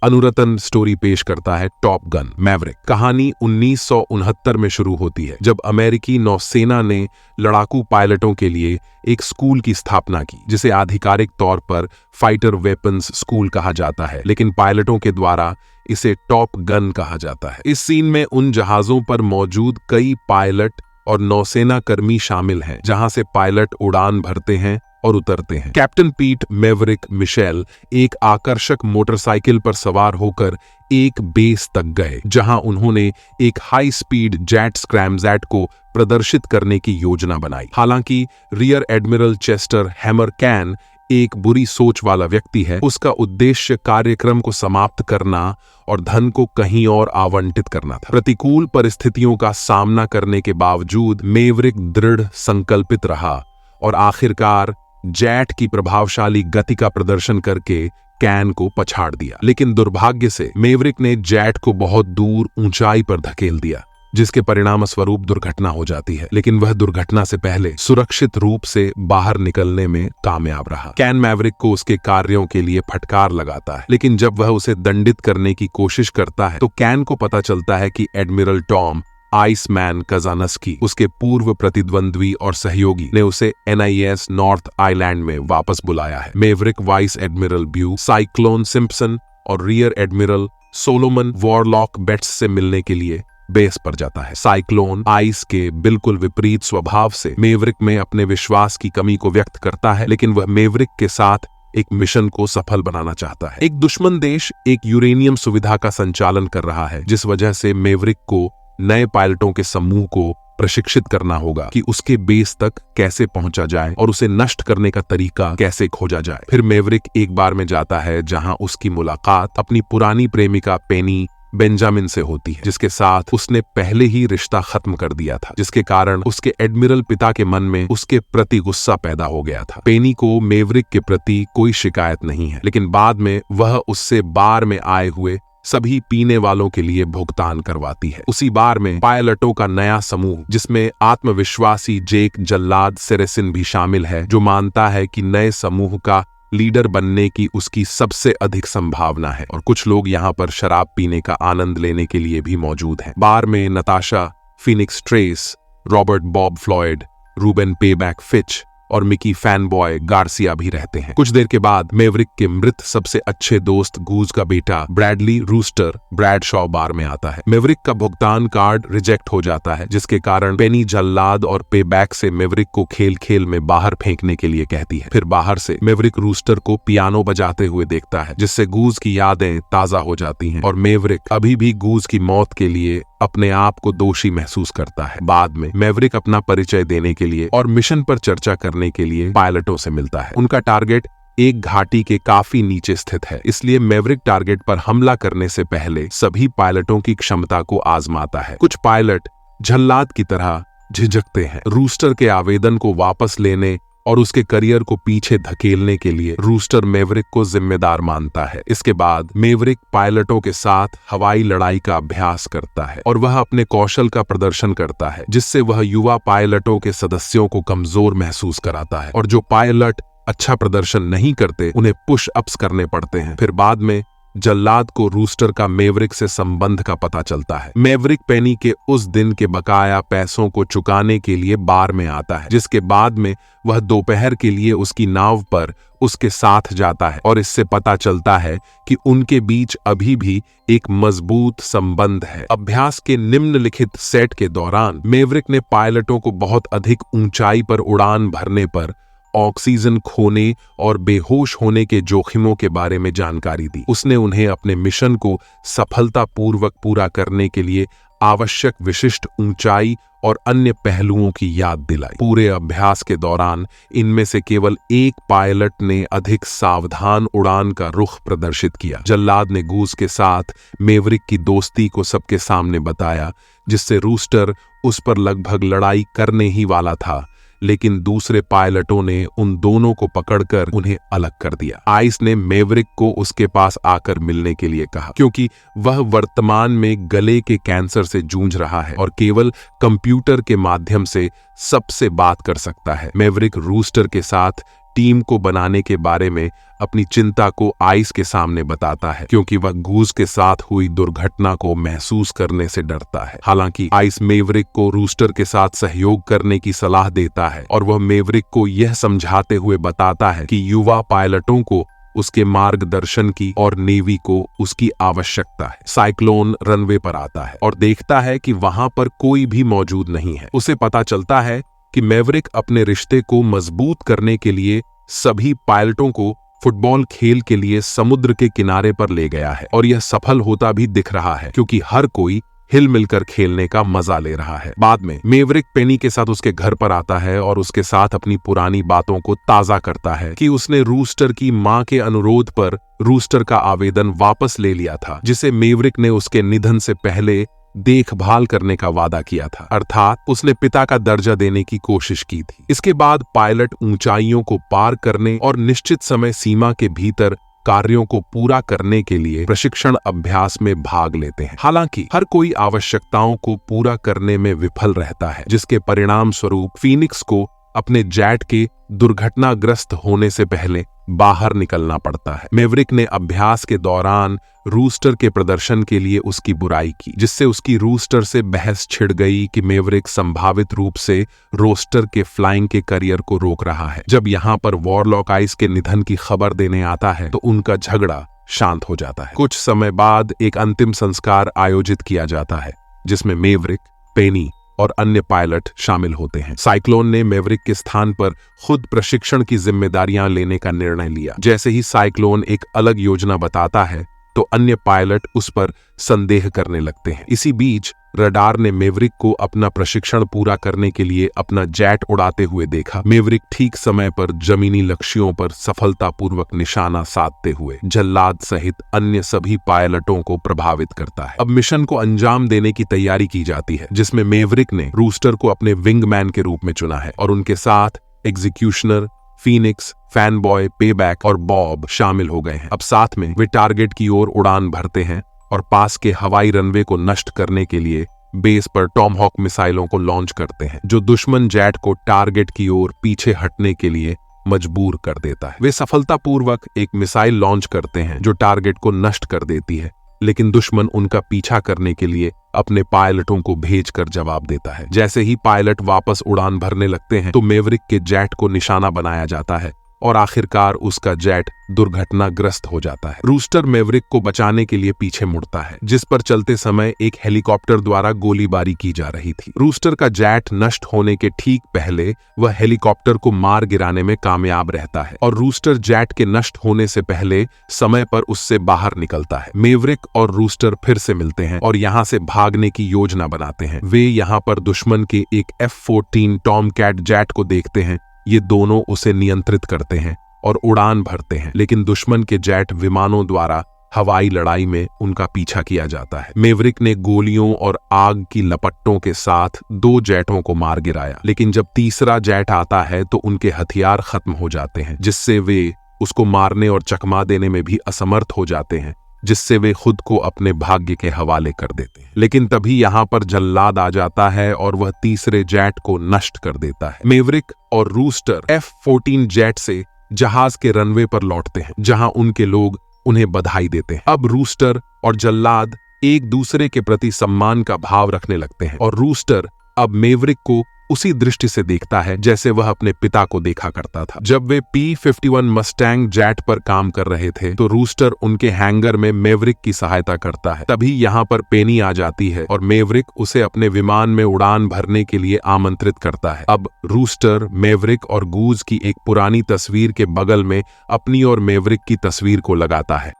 अनुरतन story पेश करता है टॉप गन मैवरिक। कहानी 1969 में शुरू होती है जब अमेरिकी नौसेना ने लड़ाकू पायलटों के लिए एक स्कूल की स्थापना की, जिसे आधिकारिक तौर पर फाइटर वेपन्स स्कूल कहा जाता है, लेकिन पायलटों के द्वारा इसे टॉप गन कहा जाता है। इस सीन में उन जहाजों पर मौजूद कई पायलट और नौसेना कर्मी शामिल हैं, जहां से पायलट उड़ान भरते हैं और उतरते हैं। कैप्टन पीट मैवरिक मिशेल एक आकर्षक मोटरसाइकिल पर सवार होकर एक बेस तक गए, जहां उन्होंने एक हाई स्पीड जेट स्क्रैमजेट को प्रदर्शित करने की योजना बनाई। हालांकि rear admiral Chester hammer can एक बुरी सोच वाला व्यक्ति है। उसका उद्देश्य कार्यक्रम को समाप्त करना और धन को कहीं और आवंटित करना था। प्रतिकूल परिस्थितियों का सामना करने के बावजूद मैवरिक दृढ़ संकल्पित रहा और आखिरकार जेट की प्रभावशाली गति का प्रदर्शन करके कैन को पछाड़ दिया। लेकिन दुर्भाग्य से मैवरिक ने जेट को बहुत दूर ऊंचाई पर धकेल दिया, जिसके परिणाम स्वरूप दुर्घटना हो जाती है। लेकिन वह दुर्घटना से पहले सुरक्षित रूप से बाहर निकलने में कामयाब रहा। कैन मैवरिक को उसके कार्यों के लिए फटकार लगाता है, लेकिन जब वह उसे दंडित करने की कोशिश करता है तो कैन को पता चलता है कि एडमिरल टॉम आइसमैन कजानस्की, उसके पूर्व प्रतिद्वंद्वी और सहयोगी, ने उसे NIS नॉर्थ आइलैंड में वापस बुलाया है। Maverick vice admiral Beau, Cyclone Simpson और rear admiral Solomon Warlock Bates से मिलने के लिए बेस पर जाता है। साइक्लोन आइस के बिल्कुल विपरीत स्वभाव से मैवरिक में अपने विश्वास की कमी को व्यक्त करता है, लेकिन वह मैवरिक के साथ एक मिशन को सफल बनाना चाहता है। एक दुश्मन देश एक यूरेनियम सुविधा का संचालन कर रहा है, जिस वजह से मैवरिक को नए पायलटों के समूह को प्रशिक्षित करना होगा कि उसके बेस तक कैसे पहुंचा जाए और उसे नष्ट करने का तरीका कैसे खोजा जाए। फिर मैवरिक एक बार में जाता है जहां उसकी मुलाकात अपनी पुरानी प्रेमिका पेनी बेंजामिन से होती है, जिसके साथ उसने पहले ही रिश्ता खत्म कर दिया था, जिसके कारण उसके एडमिरल पिता के मन में उसके प्रति गुस्सा पैदा हो गया था। पेनी को मैवरिक के प्रति कोई शिकायत नहीं है, लेकिन बाद में वह उससे बार में आए हुए सभी पीने वालों के लिए भुगतान करवाती है। उसी बार में पायलटों का नया समूह, जिसमें आत्मविश्वासी जेक जल्लाद सेरेसिन भी शामिल है, जो मानता है कि नए समूह का लीडर बनने की उसकी सबसे अधिक संभावना है। और कुछ लोग यहाँ पर शराब पीने का आनंद लेने के लिए भी मौजूद हैं। बार में Natasha, Phoenix Trace, Robert Bob Floyd, Reuben Payback Fitch और मिकी फैनबॉय गार्सिया भी रहते हैं। कुछ देर के बाद मैवरिक के मृत सबसे अच्छे दोस्त गूज का बेटा ब्रैडली रूस्टर ब्रैडशॉ बार में आता है। मैवरिक का भुगतान कार्ड रिजेक्ट हो जाता है, जिसके कारण पेनी जल्लाद और पेबैक से मैवरिक को खेल खेल में बाहर फेंकने के लिए कहती है। फिर बाहर से मैवरिक रूस्टर को पियानो बजाते हुए देखता है, जिससे गूज की यादें ताजा हो जाती हैं और मैवरिक अभी भी गूज की मौत के लिए अपने आप को दोषी महसूस करता है। बाद में मैवरिक अपना परिचय देने के लिए और मिशन पर चर्चा करने के लिए पायलटों से मिलता है। उनका टारगेट एक घाटी के काफी नीचे स्थित है, इसलिए मैवरिक टारगेट पर हमला करने से पहले सभी पायलटों की क्षमता को आजमाता है। कुछ पायलट जल्लाद की तरह झिझकते हैं। रूस्टर के आवेदन को वापस लेने और उसके करियर को पीछे धकेलने के लिए रूस्टर मैवरिक को जिम्मेदार मानता है। इसके बाद मैवरिक पायलटों के साथ हवाई लड़ाई का अभ्यास करता है और वह अपने कौशल का प्रदर्शन करता है, जिससे वह युवा पायलटों के सदस्यों को कमजोर महसूस कराता है और जो पायलट अच्छा प्रदर्शन नहीं करते उन्हें पुश अप्स करने पड़ते हैं। फिर बाद में जल्लाद को रूस्टर का मैवरिक से संबंध का पता चलता है। मैवरिक पेनी के उस दिन के बकाया पैसों को चुकाने के लिए बार में आता है, जिसके बाद में वह दोपहर के लिए उसकी नाव पर उसके साथ जाता है और इससे पता चलता है कि उनके बीच अभी भी एक मजबूत संबंध है। अभ्यास के निम्नलिखित सेट के दौरान मैवरिक ने पायलटों को बहुत अधिक ऊंचाई पर उड़ान भरने पर ऑक्सीजन खोने और बेहोश होने के जोखिमों के बारे में जानकारी दी। उसने उन्हें अपने मिशन को सफलतापूर्वक पूरा करने के लिए आवश्यक विशिष्ट ऊंचाई और अन्य पहलुओं की याद दिलाई। पूरे अभ्यास के दौरान इनमें से केवल एक पायलट ने अधिक सावधान उड़ान का रुख प्रदर्शित किया। जल्लाद ने गूज के साथ मैवरिक की दोस्ती को सबके सामने बताया, जिससे रूस्टर उस पर लगभग लड़ाई करने ही वाला था, लेकिन दूसरे पायलटों ने उन दोनों को पकड़कर उन्हें अलग कर दिया। आइस ने मैवरिक को उसके पास आकर मिलने के लिए कहा, क्योंकि वह वर्तमान में गले के कैंसर से जूझ रहा है और केवल कंप्यूटर के माध्यम से सबसे बात कर सकता है। मैवरिक रूस्टर के साथ टीम को बनाने के बारे में अपनी चिंता को आइस के सामने बताता है, क्योंकि वह गूज के साथ हुई दुर्घटना को महसूस करने से डरता है। हालांकि आइस मेवरिक को रूस्टर के साथ सहयोग करने की सलाह देता है और वह मेवरिक को यह समझाते हुए बताता है कि युवा पायलटों को उसके मार्गदर्शन की और नेवी को उसकी आवश्यकता है। साइक्लोन रनवे पर आता है और देखता है कि वहां पर कोई भी मौजूद नहीं है। उसे पता चलता है कि मेवरिक अपने रिश्ते को मजबूत करने के लिए सभी पायलटों को फुटबॉल खेल के लिए समुद्र के किनारे पर ले गया है, और यह सफल होता भी दिख रहा है क्योंकि हर कोई हिल मिलकर खेलने का मजा ले रहा है। बाद में मेवरिक पेनी के साथ उसके घर पर आता है और उसके साथ अपनी पुरानी बातों को ताजा करता है कि उसने रूस्टर की मां के अनुरोध पर रूस्टर का आवेदन वापस ले लिया था, जिसे मेवरिक ने उसके निधन से पहले देखभाल करने का वादा किया था, अर्थात उसने पिता का दर्जा देने की कोशिश की थी। इसके बाद पायलट ऊंचाइयों को पार करने और निश्चित समय सीमा के भीतर कार्यों को पूरा करने के लिए प्रशिक्षण अभ्यास में भाग लेते हैं। हालांकि हर कोई आवश्यकताओं को पूरा करने में विफल रहता है, जिसके परिणाम स्वरूप फीनिक्स को अपने जेट के दुर्घटनाग्रस्त होने से पहले बाहर निकलना पड़ता है। मेवरिक ने अभ्यास के दौरान रूस्टर के प्रदर्शन के लिए उसकी बुराई की, जिससे उसकी रूस्टर से बहस छिड़ गई कि मेवरिक संभावित रूप से रोस्टर के फ्लाइंग के करियर को रोक रहा है। जब यहाँ पर वॉरलॉक आइस के निधन की खबर देने आता है तो उनका झगड़ा शांत हो जाता है। कुछ समय बाद एक अंतिम संस्कार आयोजित किया जाता है, जिसमें मेवरिक, पेनी और अन्य पायलट शामिल होते हैं। साइक्लोन ने मेवरिक के स्थान पर खुद प्रशिक्षण की जिम्मेदारियां लेने का निर्णय लिया। जैसे ही साइक्लोन एक अलग योजना बताता है तो अन्य पायलट उस पर संदेह करने लगते हैं। इसी बीच रडार ने मेवरिक को अपना प्रशिक्षण पूरा करने के लिए अपना जेट उड़ाते हुए देखा। मेवरिक ठीक समय पर जमीनी लक्ष्यों पर सफलतापूर्वक निशाना साधते हुए जल्लाद सहित अन्य सभी पायलटों को प्रभावित करता है। अब मिशन को अंजाम देने की तैयारी की जाती है, जिसमें मेवरिक ने रूस्टर को अपने विंगमैन के रूप में चुना है और उनके साथ एग्जीक्यूशनर, फीनिक्स, फैनबॉय, पेबैक और बॉब शामिल हो गए हैं। अब साथ में वे टारगेट की ओर उड़ान भरते हैं और पास के हवाई रनवे को नष्ट करने के लिए बेस पर टॉमहॉक मिसाइलों को लॉन्च करते हैं, जो दुश्मन जेट को टारगेट की ओर पीछे हटने के लिए मजबूर कर देता है। वे सफलतापूर्वक एक मिसाइल लॉन्च करते हैं जो टारगेट को नष्ट कर देती है, लेकिन दुश्मन उनका पीछा करने के लिए अपने पायलटों को भेजकर जवाब देता है। जैसे ही पायलट वापस उड़ान भरने लगते हैं तो मेवरिक के जेट को निशाना बनाया जाता है और आखिरकार उसका जेट दुर्घटनाग्रस्त हो जाता है। रूस्टर मेवरिक को बचाने के लिए पीछे मुड़ता है, जिस पर चलते समय एक हेलीकॉप्टर द्वारा गोलीबारी की जा रही थी। रूस्टर का जेट नष्ट होने के ठीक पहले वह हेलीकॉप्टर को मार गिराने में कामयाब रहता है और रूस्टर जेट के नष्ट होने से पहले समय पर उससे बाहर निकलता है। मेवरिक और रूस्टर फिर से मिलते हैं और यहाँ से भागने की योजना बनाते हैं। वे यहाँ पर दुश्मन के एक F-14 टॉमकैट जेट को देखते हैं। ये दोनों उसे नियंत्रित करते हैं और उड़ान भरते हैं, लेकिन दुश्मन के जेट विमानों द्वारा हवाई लड़ाई में उनका पीछा किया जाता है। मेवरिक ने गोलियों और आग की लपटों के साथ 2 जेटों को मार गिराया, लेकिन जब तीसरा जेट आता है तो उनके हथियार खत्म हो जाते हैं, जिससे वे उसको मारने और चकमा देने में भी असमर्थ हो जाते हैं, जिससे वे खुद को अपने भाग्य के हवाले कर देते हैं। लेकिन तभी यहाँ पर जल्लाद आ जाता है और वह तीसरे जेट को नष्ट कर देता है। मेवरिक और रूस्टर F-14 जेट से जहाज के रनवे पर लौटते हैं, जहां उनके लोग उन्हें बधाई देते हैं। अब रूस्टर और जल्लाद एक दूसरे के प्रति सम्मान का भाव रखने लगते हैं और रूस्टर अब मेवरिक को उसी दृष्टि से देखता है जैसे वह अपने पिता को देखा करता था। जब वे P-51 मस्टैंग जेट पर काम कर रहे थे तो रूस्टर उनके हैंगर में मेवरिक की सहायता करता है। तभी यहाँ पर पेनी आ जाती है और मेवरिक उसे अपने विमान में उड़ान भरने के लिए आमंत्रित करता है। अब रूस्टर मेवरिक और गूज की एक पुरानी तस्वीर के बगल में अपनी और मेवरिक की तस्वीर को लगाता है।